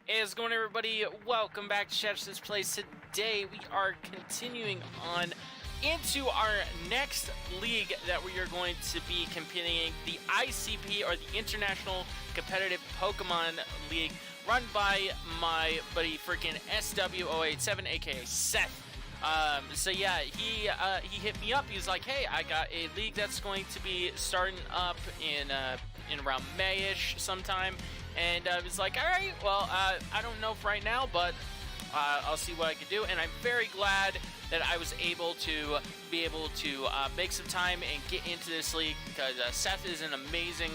Hey, how's it going, everybody? Welcome back to Chef's Place. Today we are continuing on into our next league that we are going to be competing in, the ICP, or the International Competitive Pokemon League, run by my buddy freaking SW087, aka Seth. So yeah, he hit me up. He's like, hey, I got a league that's going to be starting up in around May-ish sometime. And I was like, all right, well, I don't know if right now, but I'll see what I can do. And I'm very glad that I was able to make some time and get into this league, because Seth is an amazing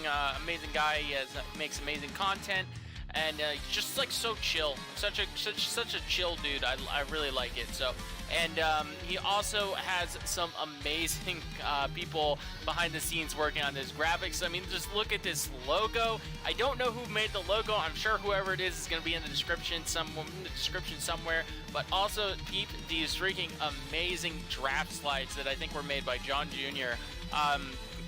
guy. He makes amazing content, and he's just like so chill, such a chill dude. I really like it. So. And he also has some amazing people behind the scenes working on this graphics. I mean, just look at this logo. I don't know who made the logo. I'm sure whoever it is going to be in the description somewhere. But also, peep these freaking amazing draft slides that I think were made by John Jr.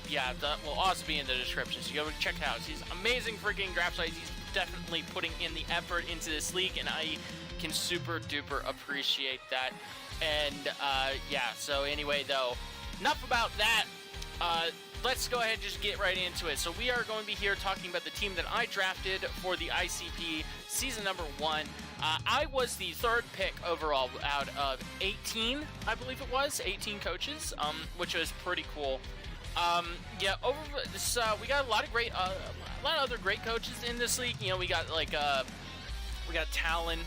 Yeah, that will also be in the description, so you go check it out. These amazing freaking draft slides. He's definitely putting in the effort into this league, and I can super duper appreciate that. And yeah, so anyway, though, enough about that. Let's go ahead and just get right into it. So we are going to be here talking about the team that I drafted for the ICP season number 1. I was the third pick overall out of 18, I believe it was, 18 coaches, which was pretty cool. Yeah, over this, we got a lot of other great coaches in this league. You know, we got like we got Talon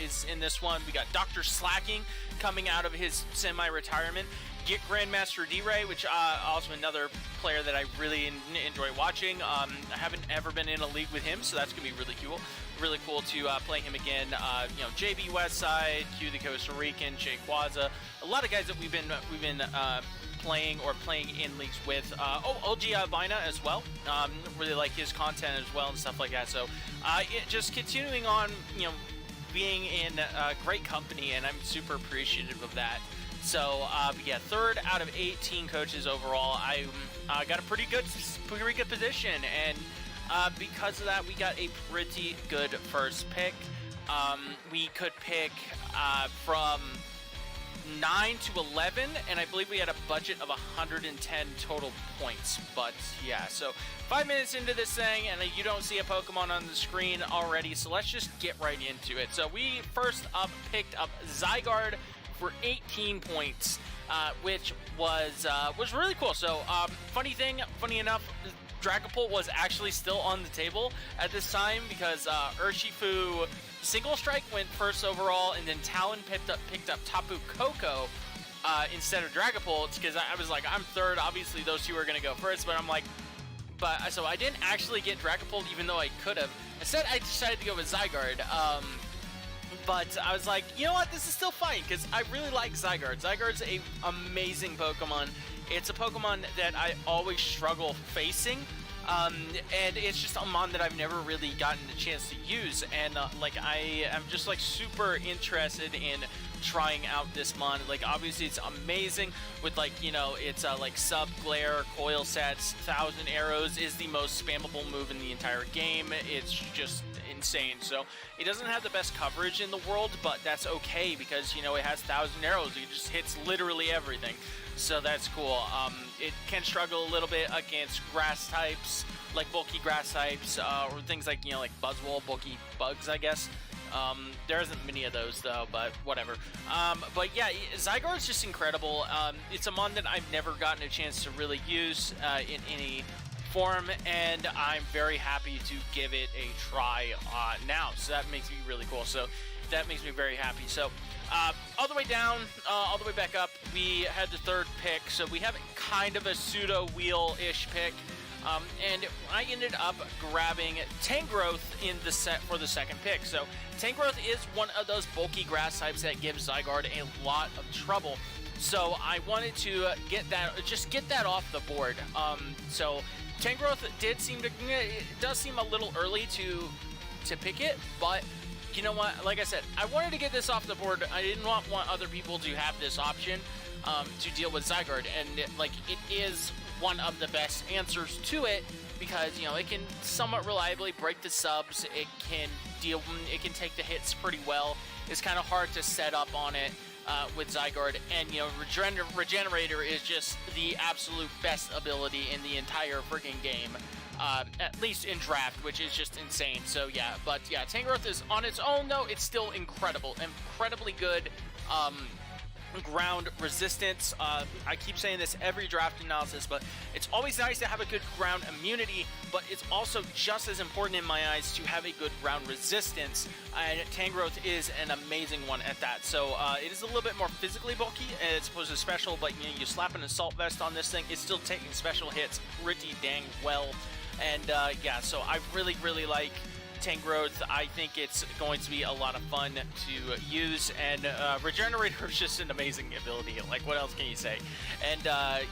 is in this one. We got Dr. Slacking coming out of his semi-retirement. Get Grandmaster D-Ray, which also another player that I really enjoy watching. I haven't ever been in a league with him, so that's gonna be really cool. Really cool to play him again. You know, JB Westside, Q the Costa Rican, Jake Waza, a lot of guys that we've been playing in leagues with. OG Vina as well. Really like his content as well and stuff like that. So just continuing on, you know, being in great company, and I'm super appreciative of that. So yeah, third out of 18 coaches overall. I got a pretty good position, and because of that, we got a pretty good first pick. We could pick from 9 to 11, and I believe we had a budget of 110 total points. But yeah, so 5 minutes into this thing, and you don't see a Pokemon on the screen already, so let's just get right into it. So we first up picked up Zygarde for 18 points, which was really cool. So funny enough, Dragapult was actually still on the table at this time, because Urshifu Single Strike went first overall, and then Talon picked up Tapu Koko instead of Dragapult, because I was like, I'm third. Obviously, those two are going to go first, but I'm like, so I didn't actually get Dragapult, even though I could have. Instead, I decided to go with Zygarde. But I was like, you know what? This is still fine, because I really like Zygarde. Zygarde's an amazing Pokemon. It's a Pokemon that I always struggle facing. And it's just a mon that I've never really gotten the chance to use, and like I am just like super interested in trying out this mon. Like, obviously it's amazing with, like, you know, it's like Sub Glare, Coil Sets, 1,000 Arrows is the most spammable move in the entire game. It's just insane. So it doesn't have the best coverage in the world, but that's okay, because, you know, it has 1,000 Arrows. It just hits literally everything. So that's cool. It can struggle a little bit against grass types, like bulky grass types, or things like, you know, like Buzzwole, bulky bugs, I guess. There isn't many of those, though, but whatever. But yeah, Zygarde's just incredible. It's a mon that I've never gotten a chance to really use in any form, and I'm very happy to give it a try now. So that makes me really cool. So that makes me very happy. So all the way down, all the way back up, we had the third pick. So we have kind of a pseudo wheel-ish pick. And I ended up grabbing Tangrowth in the set for the second pick. So Tangrowth is one of those bulky grass types that gives Zygarde a lot of trouble. So I wanted to get that off the board. So Tangrowth does seem a little early to pick it, but you know what? Like I said, I wanted to get this off the board. I didn't want other people to have this option to deal with Zygarde, and it is one of the best answers to it, because, you know, it can somewhat reliably break the subs. It can take the hits pretty well. It's kind of hard to set up on it with Zygarde, and, you know, Regenerator is just the absolute best ability in the entire freaking game. At least in draft, which is just insane. So yeah, but yeah, Tangrowth is on its own though, it's still incredibly good ground resistance. I keep saying this every draft analysis, but it's always nice to have a good ground immunity, but it's also just as important in my eyes to have a good ground resistance, and Tangrowth is an amazing one at that. So it is a little bit more physically bulky as opposed to special, but you know, you slap an assault vest on this thing, it's still taking special hits pretty dang well. And yeah, so I really like Tangrowth. I think it's going to be a lot of fun to use, and Regenerator is just an amazing ability. Like, what else can you say? And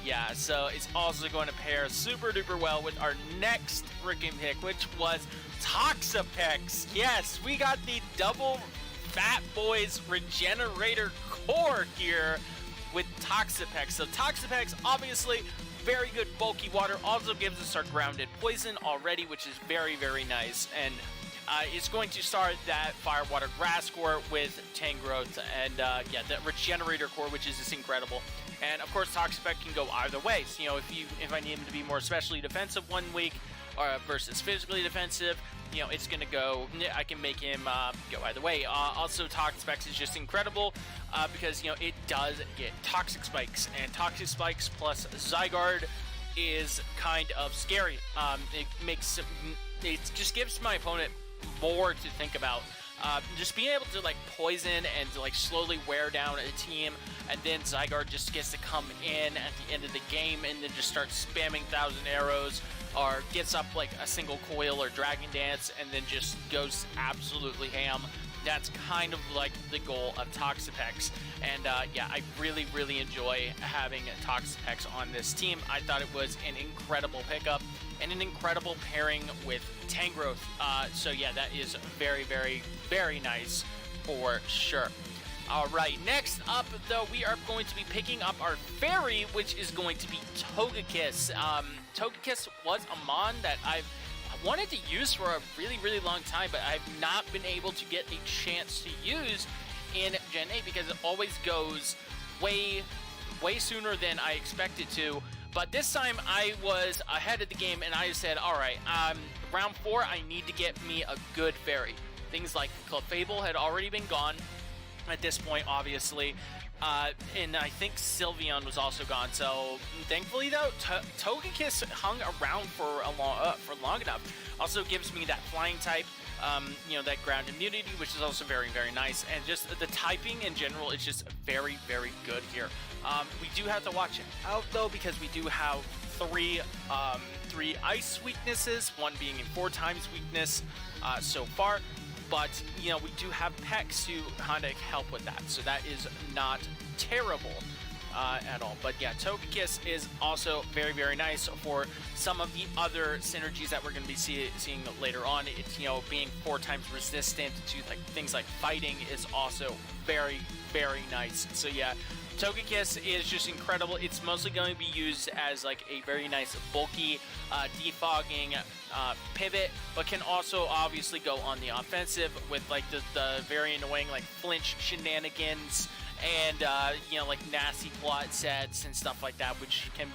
yeah, so it's also going to pair super duper well with our next freaking pick, which was Toxapex. Yes, we got the double Fat Boys Regenerator core here with Toxapex. So Toxapex, obviously, very good bulky water, also gives us our grounded poison already, which is very nice. And it's going to start that Fire, Water, Grass core with Tangrowth, and yeah, the Regenerator core, which is just incredible. And of course, Toxapex can go either way. So, you know, if I need him to be more especially defensive one week versus physically defensive, you know, it's gonna go. I can make him go either way. Also, Toxapex is just incredible because, you know, it does get Toxic Spikes, and Toxic Spikes plus Zygarde is kind of scary. It just gives my opponent more to think about. Just being able to like poison and to like slowly wear down a team, and then Zygarde just gets to come in at the end of the game and then just start spamming 1,000 arrows, or gets up like a single coil or Dragon Dance and then just goes absolutely ham. That's kind of like the goal of Toxapex. And yeah, I really enjoy having Toxapex on this team. I thought it was an incredible pickup and an incredible pairing with Tangrowth. So yeah, that is very nice for sure. All right, next up, though, we are going to be picking up our fairy, which is going to be Togekiss. Togekiss was a mon that I've wanted to use for a really long time, but I've not been able to get a chance to use in Gen 8 because it always goes way sooner than I expected to. But this time I was ahead of the game, and I said, all right, round 4, I need to get me a good fairy. Things like Clefable had already been gone at this point, obviously. And I think Sylveon was also gone. So thankfully, though, Togekiss hung around for long enough. Also gives me that flying type, you know, that ground immunity, which is also very nice. And just the typing in general is just very good here. We do have to watch it out though, because we do have three ice weaknesses, one being in 4 times weakness so far. But, you know, we do have Pex to kind of help with that, so that is not terrible at all. But yeah, Togekiss is also very nice for some of the other synergies that we're going to be seeing later on. It's, you know, being 4 times resistant to like things like fighting is also very nice. So yeah, Togekiss is just incredible. It's mostly going to be used as like a very nice bulky defogging pivot, but can also obviously go on the offensive with like the very annoying like flinch shenanigans and you know, like nasty plot sets and stuff like that, which can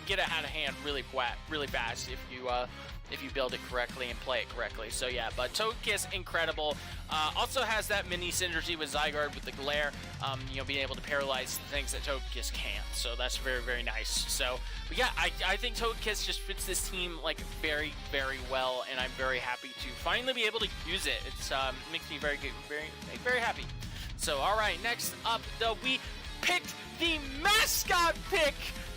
get out of hand really fast if you build it correctly and play it correctly. So yeah, but Togekiss, incredible. Also has that mini synergy with Zygarde with the glare, you know, being able to paralyze things that Togekiss can't. So that's very nice. So, but yeah, I think Togekiss just fits this team like very well, and I'm very happy to finally be able to use it. It's makes me very happy. So all right, next up though, we picked the mascot pick.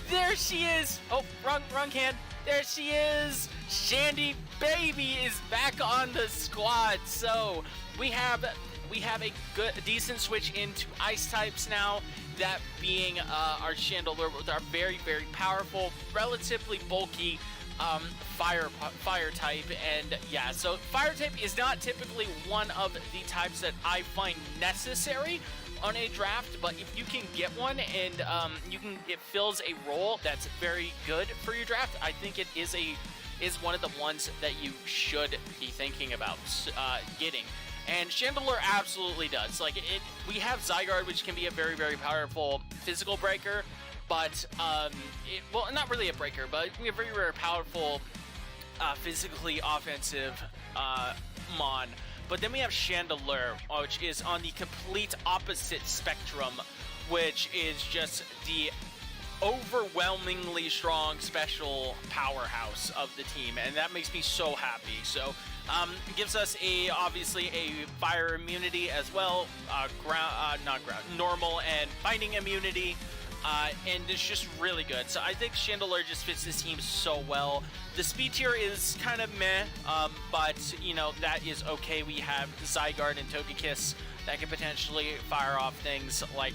There she is. Oh, wrong hand. There she is. Shandy Baby is back on the squad. So we have a decent switch into ice types now. That being our Chandelure with our very powerful, relatively bulky fire type. And yeah, so fire type is not typically one of the types that I find necessary on a draft, but if you can get one and it fills a role that's very good for your draft, I think it is a is one of the ones that you should be thinking about getting. And Chandelure absolutely does. Like, we have Zygarde, which can be a very, very powerful physical breaker, but, well, not really a breaker, but we have very, very powerful physically offensive Mon. But then we have Chandelure, which is on the complete opposite spectrum, which is just the overwhelmingly strong special powerhouse of the team, and that makes me so happy. So it gives us obviously a fire immunity as well, normal and fighting immunity, and it's just really good. So I think Chandelure just fits this team so well. The speed tier is kind of meh, but you know, that is okay. We have Zygarde and Togekiss that can potentially fire off things like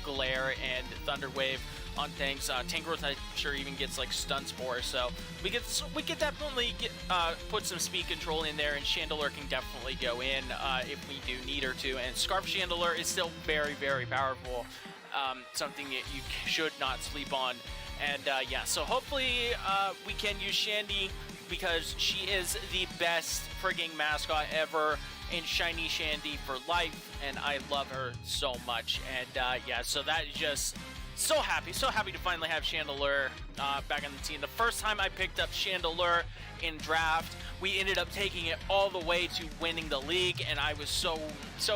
Glare and Thunder Wave on things. Tangrowth, I'm sure, even gets like Stun Spore, so we could definitely put some speed control in there, and Chandelure can definitely go in if we do need her to. And Scarf Chandelure is still very, very powerful, something that you should not sleep on. And yeah, so hopefully we can use Shandy, because she is the best frigging mascot ever, in Shiny Shandy for life, and I love her so much. And yeah, so that is just so happy to finally have Chandelure back on the team. The first time I picked up Chandelure in draft, we ended up taking it all the way to winning the league, and I was so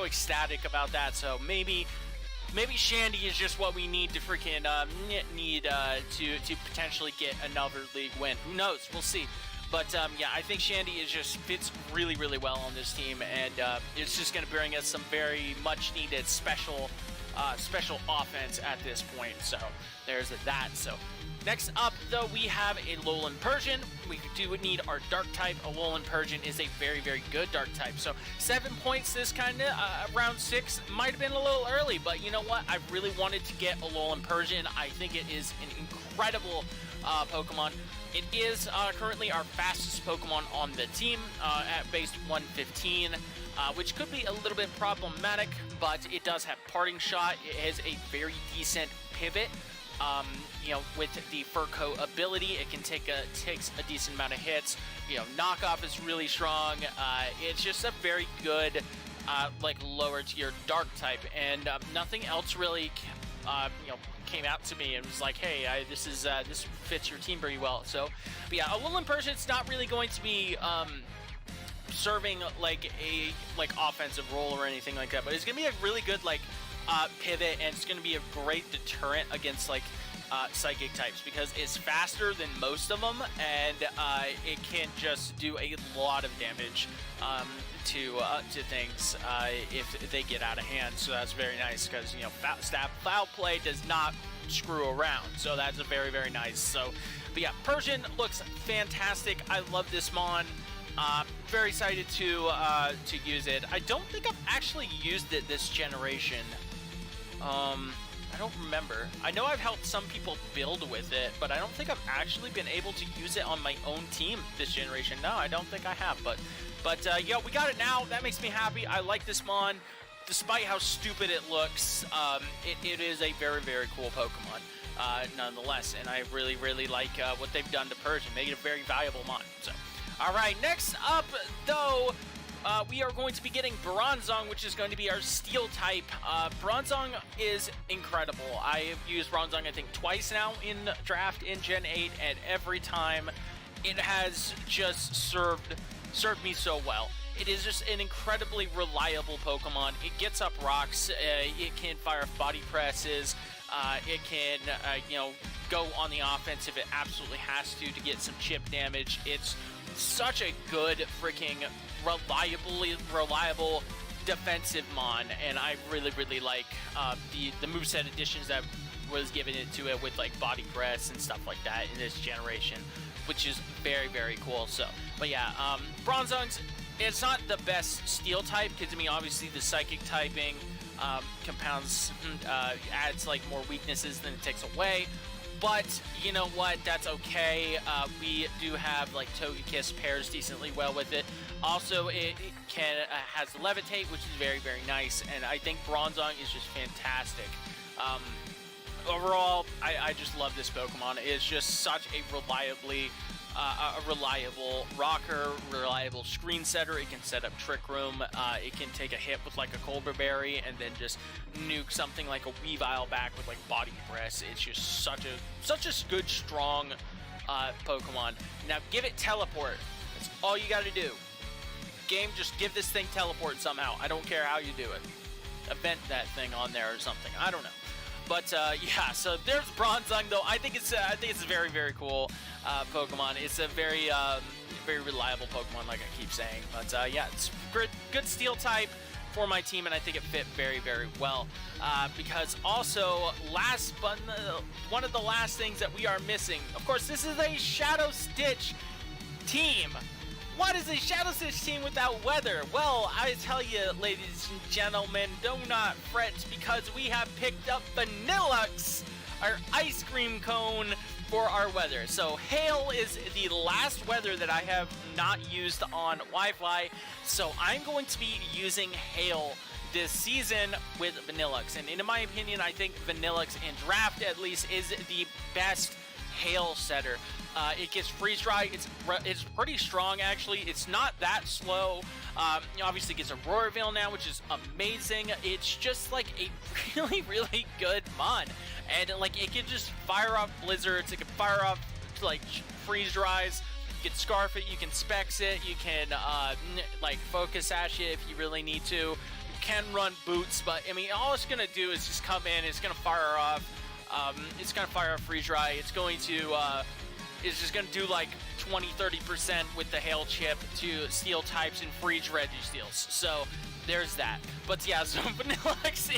ecstatic about that. So maybe Shandy is just what we need to freaking to potentially get another league win. Who knows? We'll see. But yeah, I think Shandy just fits really, really well on this team, and it's just going to bring us some very much needed special offense at this point. So there's that. So next up, though, we have a Alolan Persian. We do need our Dark type. Alolan Persian is a very, very good Dark type. So 7 points this kind of round 6 might have been a little early, but you know what? I really wanted to get Alolan Persian. I think it is an incredible Pokemon. It is currently our fastest Pokemon on the team at base 115, which could be a little bit problematic, but it does have Parting Shot. It has a very decent pivot. You know, with the Fur Coat ability, it can takes a decent amount of hits. You know, Knockoff is really strong. It's just a very good like lower tier Dark type, and nothing else really you know, came out to me and was like, hey, this fits your team pretty well. So, but yeah, Alolan Persian, it's not really going to be serving like a offensive role or anything like that, but it's gonna be a really good pivot, and it's gonna be a great deterrent against psychic types, because it's faster than most of them, and it can just do a lot of damage to things if they get out of hand. So that's very nice, because you know, foul play does not screw around, so that's a very, very nice. So, but yeah, Persian looks fantastic. I love this Mon. Very excited to use it. I don't think I've actually used it this generation. I don't remember. I know I've helped some people build with it, but I don't think I've actually been able to use it on my own team this generation. No, I don't think I have, but yeah, we got it now. That makes me happy. I like this Mon. Despite how stupid it looks, it is a very, very cool Pokemon nonetheless, and I really, really like what they've done to Persian, making it a very valuable Mon. So, all right, next up, though, we are going to be getting Bronzong, which is going to be our Steel type. Bronzong is incredible. I have used Bronzong, I think, twice now in draft in Gen 8, and every time it has just served me so well. It is just an incredibly reliable Pokemon. It gets up rocks. It can fire body presses. It can, you know, go on the offense if it absolutely has to get some chip damage. It's such a good freaking reliable defensive Mon, and I really, really like the moveset additions that was given into it with like body press and stuff like that in this generation, which is very, very cool. So, but yeah, Bronzong's, it's not the best Steel type, because I mean, obviously the Psychic typing compounds adds like more weaknesses than it takes away. But you know what? That's okay. We do have like Togekiss pairs decently well with it. Also, it has Levitate, which is very, very nice, and I think Bronzong is just fantastic. Overall, I just love this Pokemon. It's just such a reliably a reliable rocker, reliable screen setter. It can set up Trick Room. It can take a hit with like a Colbur Berry and then just nuke something like a Weavile back with like Body Press. It's just such a good, strong Pokemon. Now give it Teleport. That's all you got to do. Game, just give this thing Teleport somehow. I don't care how you do it. Event that thing on there or something. I don't know. But yeah, so there's Bronzong though. I think it's a very, very cool Pokemon. It's a very very reliable Pokemon, like I keep saying. But yeah, it's good Steel type for my team, and I think it fit very, very well. Because also, one of the last things that we are missing, of course, this is a Shadow Stitch team. What is a Shadow Stitch team without weather? Well, I tell you, ladies and gentlemen, do not fret, because we have picked up Vanillux, our ice cream cone, for our weather. So hail is the last weather that I have not used on Wi-Fi, so I'm going to be using hail this season with Vanillux. And in my opinion, I think Vanillux in draft at least is the best hail setter. It gets freeze dry. It's pretty strong actually. It's not that slow. Obviously gets a Roar Veil now, which is amazing. It's just like a really, really good mon. And like it can just fire off blizzards. It can fire off like freeze dries. You can scarf it. You can specs it. You can like focus sash it if you really need to. You can run boots, but I mean, all it's gonna do is just come in. It's gonna fire off. It's gonna fire off freeze dry. It's going to is just going to do like 20-30% with the hail chip to steel types and freeze Registeals. So there's that. But yeah, so Vanillux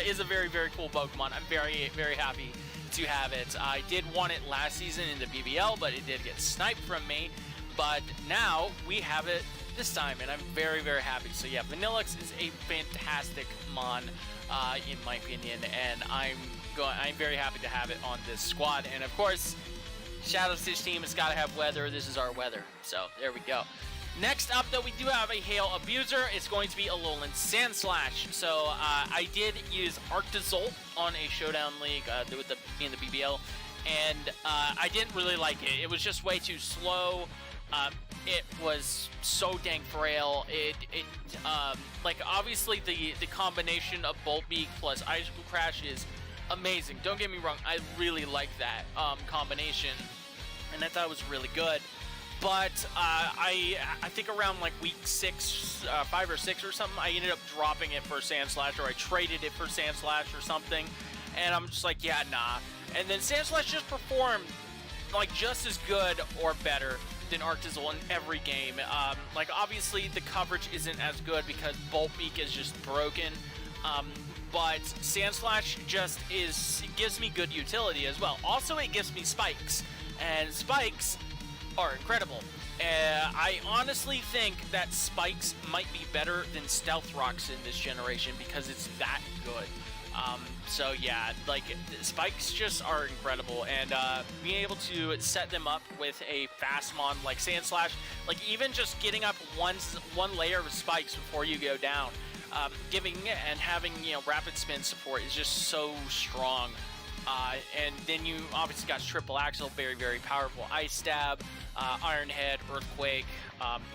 is a very, very cool Pokemon. I'm very, very happy to have it. I did want it last season in the BBL, but it did get sniped from me. But now we have it this time, and I'm very, very happy. So yeah, Vanillux is a fantastic mon, in my opinion, and I'm very happy to have it on this squad. And of course, Shadow Stitch team has got to have weather. This is our weather. So there we go. Next up, though, we do have a Hail Abuser. It's going to be a Alolan Sandslash. So I did use Arctozolt on a Showdown League in the BBL, and I didn't really like it. It was just way too slow. It was so dang frail. Like obviously the combination of Bolt Beak plus Icicle Crash is amazing. Don't get me wrong, I really like that combination, and I thought it was really good. But I think around like week 5 or 6 or something, I ended up dropping it for Sandslash, or I traded it for Sandslash or something, and I'm just like, yeah, nah. And then Sandslash just performed like just as good or better than Arctozolt in every game. Like obviously the coverage isn't as good because Bolt Beak is just broken. But Sandslash just gives me good utility as well. Also, it gives me spikes, and spikes are incredible. I honestly think that spikes might be better than Stealth Rocks in this generation because it's that good. So yeah, like spikes just are incredible, and being able to set them up with a fast mon like Sandslash, like even just getting up one layer of spikes before you go down. Giving and having, rapid spin support is just so strong. And then you obviously got Triple Axle, very, very powerful Ice Stab, Iron Head, Earthquake,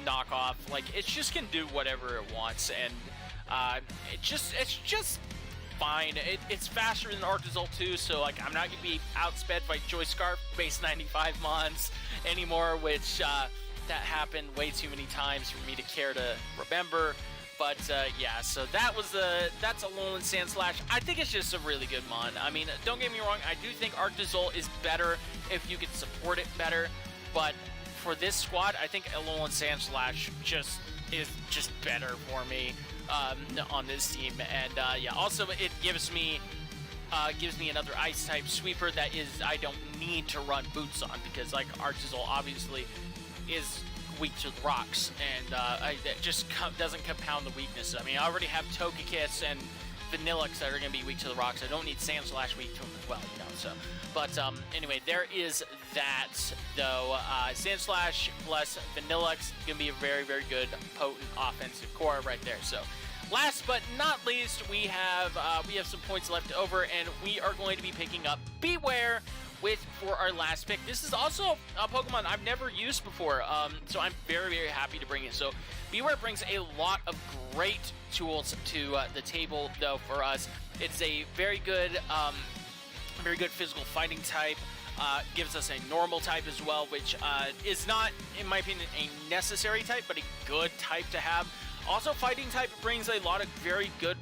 Knockoff. Like, it just can do whatever it wants, and it's just fine. It's faster than Arctozolt too, so like I'm not gonna be outsped by Joy Scarf base 95 mons anymore, which that happened way too many times for me to care to remember. But yeah, so that's Alolan Sandslash. I think it's just a really good mon. I mean, don't get me wrong, I do think Arctozolt is better if you can support it better, but for this squad, I think Alolan Sandslash is just better for me on this team. And yeah, also it gives me another ice type sweeper that I don't need to run boots on, because like Arctozolt obviously is weak to the rocks, and it just doesn't compound the weakness. I mean, I already have Togekiss and Vanillux that are going to be weak to the rocks. I don't need Sandslash weak to them as well, so. But anyway, there is that, though. Sandslash plus Vanillux going to be a very, very good, potent offensive core right there. So last but not least, we have some points left over, and we are going to be picking up Beware for our last pick. This is also a Pokemon I've never used before, so I'm very, very happy to bring it. So Beware brings a lot of great tools to the table, though, for us. It's a very good physical fighting type. Gives us a normal type as well, which is not, in my opinion, a necessary type, but a good type to have. Also, fighting type brings a lot of very good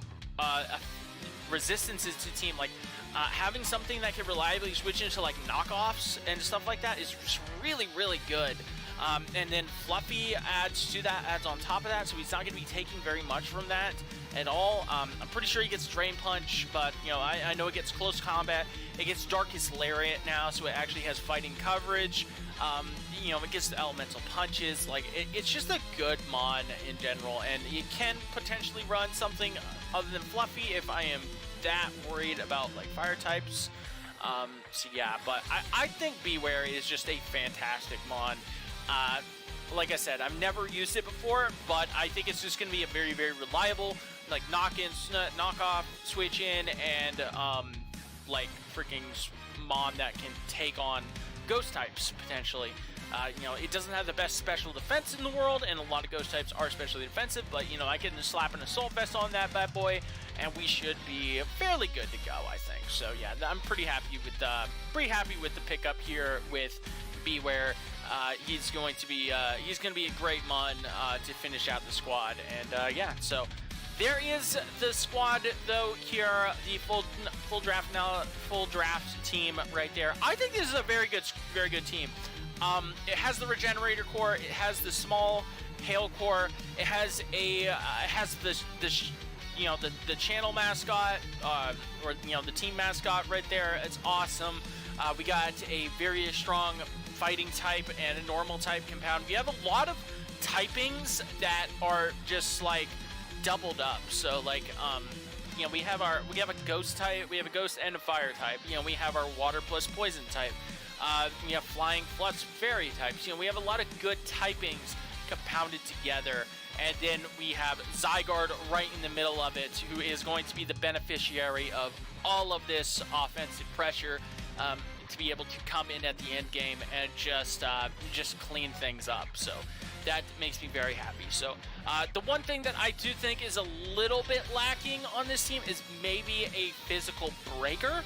resistances to team, like having something that can reliably switch into like knockoffs and stuff like that is just really, really good. And then Fluffy adds on top of that, so he's not going to be taking very much from that at all. I'm pretty sure he gets Drain Punch, but you know, I know it gets close combat. It gets Darkest Lariat now, so it actually has fighting coverage. You know, it gets the elemental punches. Like, it's just a good mon in general, and you can potentially run something other than Fluffy if I am that worried about like fire types. So yeah, but I think Beware is just a fantastic mon. Like I said, I've never used it before, but I think it's just going to be a very, very reliable, like, knock-in, knock-off, switch-in, and, like, freaking mon that can take on ghost types, potentially. You know, it doesn't have the best special defense in the world, and a lot of ghost types are especially defensive, but, you know, I can slap an Assault Vest on that bad boy, and we should be fairly good to go, I think. So, yeah, I'm pretty happy with the pickup here with Beware. He's going to be a great mon to finish out the squad, and yeah, so there is the squad though here, the full draft team right there. I think this is a very good team. It has the Regenerator Core, it has the small Hail Core, it has the channel mascot, or you know, the team mascot right there. It's awesome. We got a very strong fighting type and a normal type compound. We have a lot of typings that are just like doubled up. So like, you know, we have a ghost type, we have a ghost and a fire type. You know, we have our water plus poison type. We have flying plus fairy types. You know, we have a lot of good typings compounded together. And then we have Zygarde right in the middle of it, who is going to be the beneficiary of all of this offensive pressure, to be able to come in at the end game and just clean things up. So that makes me very happy. So the one thing that I do think is a little bit lacking on this team is maybe a physical breaker.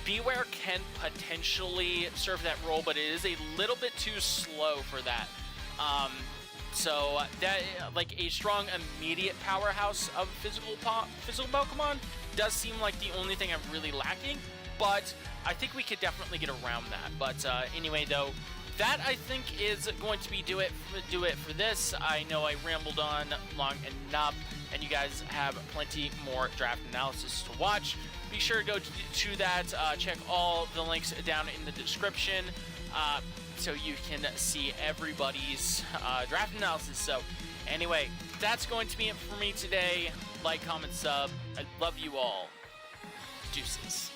Beware can potentially serve that role, but it is a little bit too slow for that. So that, like, a strong immediate powerhouse of physical Pokemon does seem like the only thing I'm really lacking, but I think we could definitely get around that. But anyway, though, that I think is going to be do it for this. I know I rambled on long enough, and you guys have plenty more draft analysis to watch. Be sure to go to that. Check all the links down in the description, so you can see everybody's draft analysis. So anyway, that's going to be it for me today. Like, comment, sub. I love you all. Deuces.